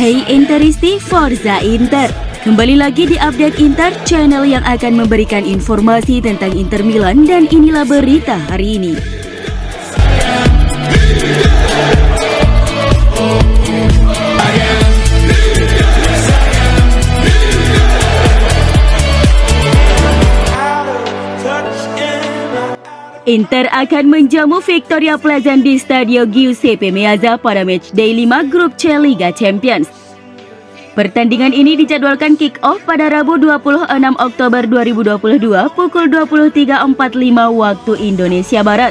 Hey Interisti, Forza Inter. Kembali lagi di Update Inter, channel yang akan memberikan informasi tentang Inter Milan, dan inilah berita hari ini. Inter akan menjamu Victoria Pleasant di Stadio Giuseppe Meazza pada matchday 5 Grup C Liga Champions. Pertandingan ini dijadwalkan kick-off pada Rabu 26 Oktober 2022 pukul 23.45 waktu Indonesia Barat.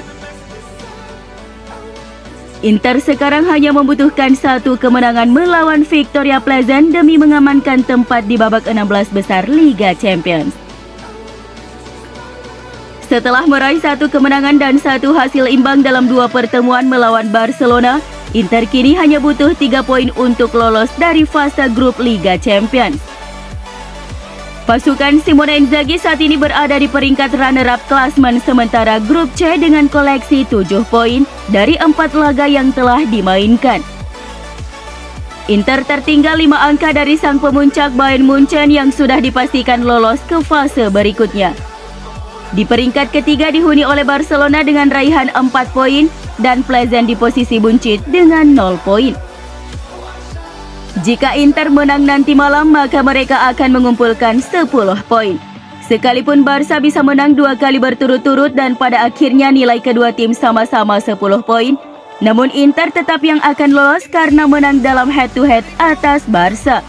Inter sekarang hanya membutuhkan satu kemenangan melawan Victoria Pleasant demi mengamankan tempat di babak 16 besar Liga Champions. Setelah meraih satu kemenangan dan satu hasil imbang dalam dua pertemuan melawan Barcelona, Inter kini hanya butuh 3 poin untuk lolos dari fase grup Liga Champions. Pasukan Simone Inzaghi saat ini berada di peringkat runner-up klasmen sementara grup C dengan koleksi 7 poin dari 4 laga yang telah dimainkan. Inter tertinggal 5 angka dari sang pemuncak Bayern Munchen yang sudah dipastikan lolos ke fase berikutnya. Di peringkat ketiga dihuni oleh Barcelona dengan raihan 4 poin dan Pleasant di posisi buncit dengan 0 poin. Jika Inter menang nanti malam, maka mereka akan mengumpulkan 10 poin. Sekalipun Barca bisa menang 2 kali berturut-turut dan pada akhirnya nilai kedua tim sama-sama 10 poin, namun Inter tetap yang akan lolos karena menang dalam head-to-head atas Barca.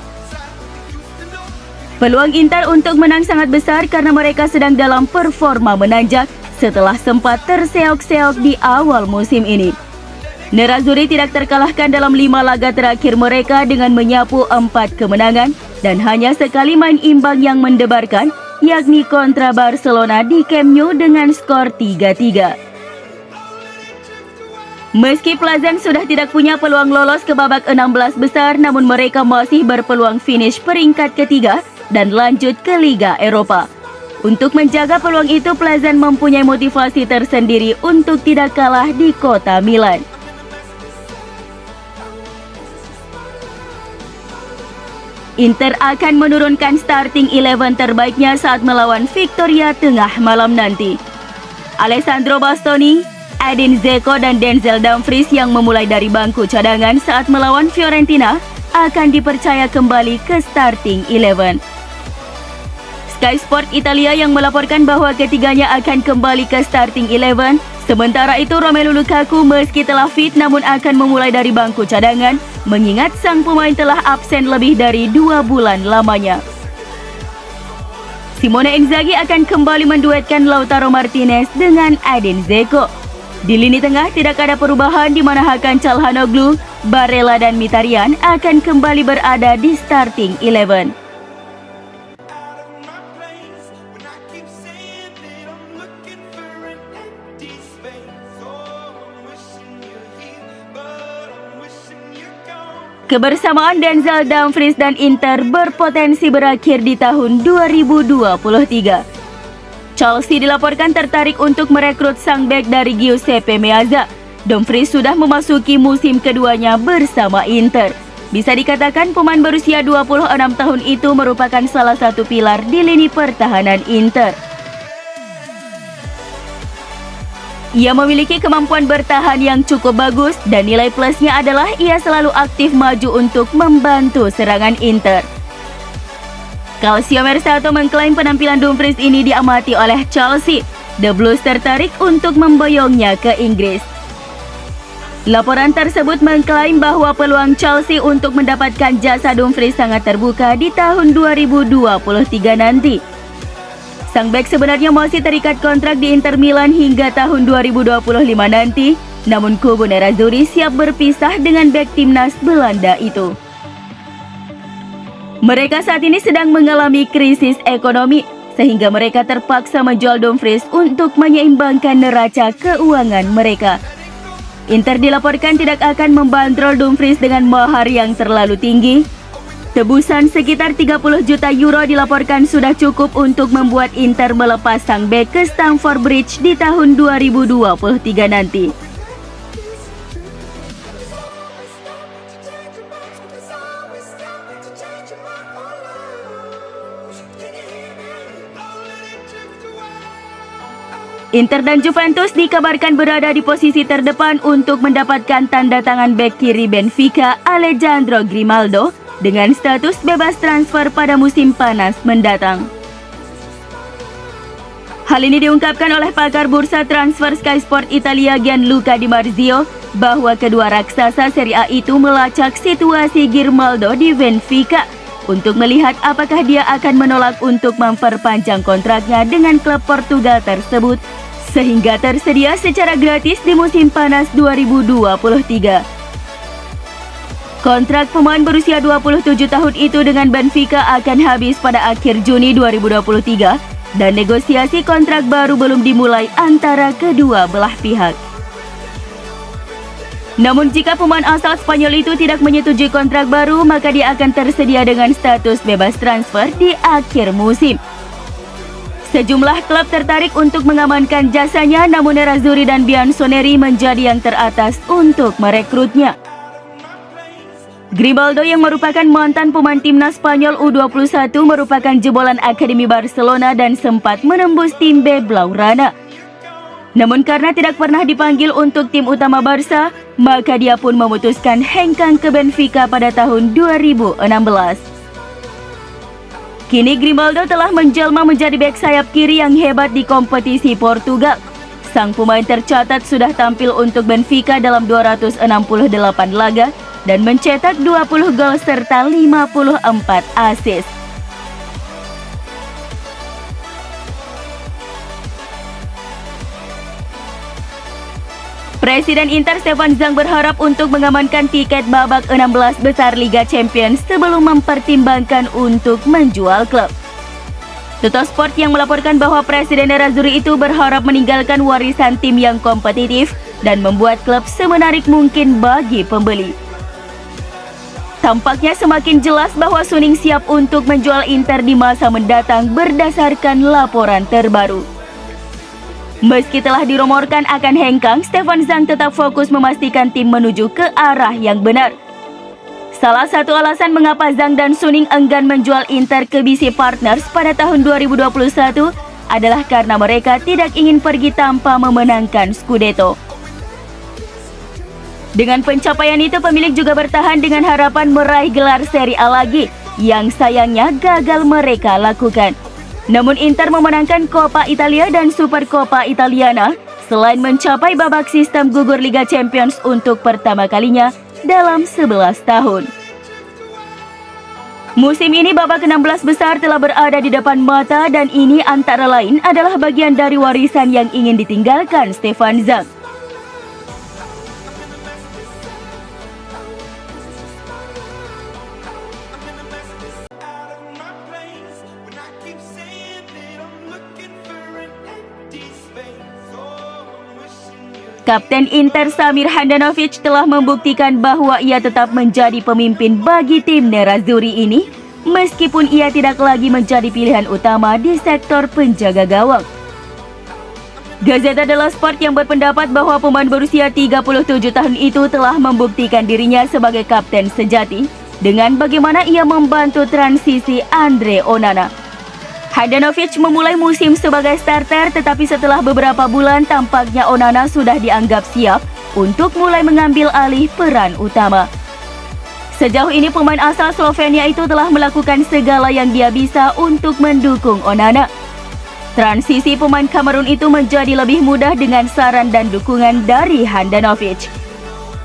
Peluang Inter untuk menang sangat besar karena mereka sedang dalam performa menanjak setelah sempat terseok-seok di awal musim ini. Nerazzurri tidak terkalahkan dalam 5 laga terakhir mereka dengan menyapu 4 kemenangan dan hanya sekali main imbang yang mendebarkan, yakni kontra Barcelona di Camp Nou dengan skor 3-3. Meski Pleasant sudah tidak punya peluang lolos ke babak 16 besar, namun mereka masih berpeluang finish peringkat ketiga dan lanjut ke Liga Eropa. Untuk menjaga peluang itu, Pleasant mempunyai motivasi tersendiri untuk tidak kalah di kota Milan. Inter akan menurunkan starting 11 terbaiknya saat melawan Victoria tengah malam nanti. Alessandro Bastoni, Edin Dzeko dan Denzel Dumfries yang memulai dari bangku cadangan saat melawan Fiorentina akan dipercaya kembali ke starting 11. Sky Sport Italia yang melaporkan bahwa ketiganya akan kembali ke starting 11. Sementara itu Romelu Lukaku meski telah fit namun akan memulai dari bangku cadangan mengingat sang pemain telah absen lebih dari 2 bulan lamanya. Simone Inzaghi akan kembali menduetkan Lautaro Martinez dengan Edin Dzeko. Di lini tengah tidak ada perubahan di mana Hakan Çalhanoğlu, Barella dan Mkhitaryan akan kembali berada di starting 11. Kebersamaan Denzel Dumfries dan Inter berpotensi berakhir di tahun 2023. Chelsea dilaporkan tertarik untuk merekrut sang bek dari Giuseppe Meazza. Dumfries sudah memasuki musim keduanya bersama Inter. Bisa dikatakan pemain berusia 26 tahun itu merupakan salah satu pilar di lini pertahanan Inter. Ia memiliki kemampuan bertahan yang cukup bagus dan nilai plusnya adalah ia selalu aktif maju untuk membantu serangan Inter. Calcio Mercato mengklaim penampilan Dumfries ini diamati oleh Chelsea. The Blues tertarik untuk memboyongnya ke Inggris. Laporan tersebut mengklaim bahwa peluang Chelsea untuk mendapatkan jasa Dumfries sangat terbuka di tahun 2023 nanti. Sang bek sebenarnya masih terikat kontrak di Inter Milan hingga tahun 2025 nanti, namun kubu Nerazzurri siap berpisah dengan bek timnas Belanda itu. Mereka saat ini sedang mengalami krisis ekonomi, sehingga mereka terpaksa menjual Dumfries untuk menyeimbangkan neraca keuangan mereka. Inter dilaporkan tidak akan membandrol Dumfries dengan mahar yang terlalu tinggi. Tebusan sekitar 30 juta euro dilaporkan sudah cukup untuk membuat Inter melepas sang bek ke Stamford Bridge di tahun 2023 nanti. Inter dan Juventus dikabarkan berada di posisi terdepan untuk mendapatkan tanda tangan bek kiri Benfica Alejandro Grimaldo dengan status bebas transfer pada musim panas mendatang. Hal ini diungkapkan oleh pakar bursa transfer Sky Sport Italia Gianluca Di Marzio bahwa kedua raksasa Serie A itu melacak situasi Grimaldo di Benfica untuk melihat apakah dia akan menolak untuk memperpanjang kontraknya dengan klub Portugal tersebut sehingga tersedia secara gratis di musim panas 2023. Kontrak pemain berusia 27 tahun itu dengan Benfica akan habis pada akhir Juni 2023 dan negosiasi kontrak baru belum dimulai antara kedua belah pihak. Namun jika pemain asal Spanyol itu tidak menyetujui kontrak baru, maka dia akan tersedia dengan status bebas transfer di akhir musim. Sejumlah klub tertarik untuk mengamankan jasanya, namun Nerazzurri dan Bianconeri menjadi yang teratas untuk merekrutnya. Grimaldo yang merupakan mantan pemain timnas Spanyol U21 merupakan jebolan Akademi Barcelona dan sempat menembus tim B Blaugrana. Namun karena tidak pernah dipanggil untuk tim utama Barca, maka dia pun memutuskan hengkang ke Benfica pada tahun 2016. Kini Grimaldo telah menjelma menjadi bek sayap kiri yang hebat di kompetisi Portugal. Sang pemain tercatat sudah tampil untuk Benfica dalam 268 laga dan mencetak 20 gol serta 54 assist. Presiden Inter Stefan Zhang berharap untuk mengamankan tiket babak 16 besar Liga Champions sebelum mempertimbangkan untuk menjual klub. Tuttosport yang melaporkan bahwa Presiden Nerazzurri itu berharap meninggalkan warisan tim yang kompetitif dan membuat klub semenarik mungkin bagi pembeli. Tampaknya semakin jelas bahwa Suning siap untuk menjual Inter di masa mendatang berdasarkan laporan terbaru. Meski telah dirumorkan akan hengkang, Stefan Zhang tetap fokus memastikan tim menuju ke arah yang benar. Salah satu alasan mengapa Zhang dan Suning enggan menjual Inter ke BC Partners pada tahun 2021 adalah karena mereka tidak ingin pergi tanpa memenangkan Scudetto. Dengan pencapaian itu, pemilik juga bertahan dengan harapan meraih gelar Serie A lagi, yang sayangnya gagal mereka lakukan. Namun Inter memenangkan Coppa Italia dan Supercoppa Italiana selain mencapai babak sistem gugur Liga Champions untuk pertama kalinya dalam 11 tahun. Musim ini babak 16 besar telah berada di depan mata dan ini antara lain adalah bagian dari warisan yang ingin ditinggalkan Stefan Zhang. Kapten Inter Samir Handanovic telah membuktikan bahwa ia tetap menjadi pemimpin bagi tim Nerazzurri ini meskipun ia tidak lagi menjadi pilihan utama di sektor penjaga gawang. Gazzetta dello Sport yang berpendapat bahwa pemain berusia 37 tahun itu telah membuktikan dirinya sebagai kapten sejati dengan bagaimana ia membantu transisi Andre Onana. Handanovic memulai musim sebagai starter, tetapi setelah beberapa bulan tampaknya Onana sudah dianggap siap untuk mulai mengambil alih peran utama. Sejauh ini pemain asal Slovenia itu telah melakukan segala yang dia bisa untuk mendukung Onana. Transisi pemain Kamerun itu menjadi lebih mudah dengan saran dan dukungan dari Handanovic.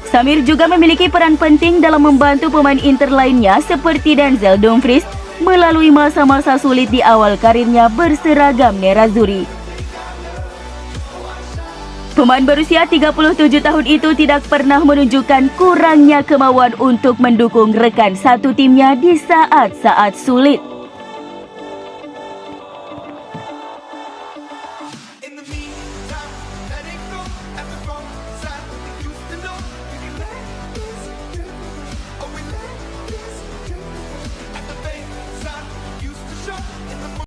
Samir juga memiliki peran penting dalam membantu pemain Inter lainnya seperti Denzel Dumfries melalui masa-masa sulit di awal karirnya berseragam Nerazzurri. Pemain berusia 37 tahun itu tidak pernah menunjukkan kurangnya kemauan untuk mendukung rekan satu timnya di saat-saat sulit.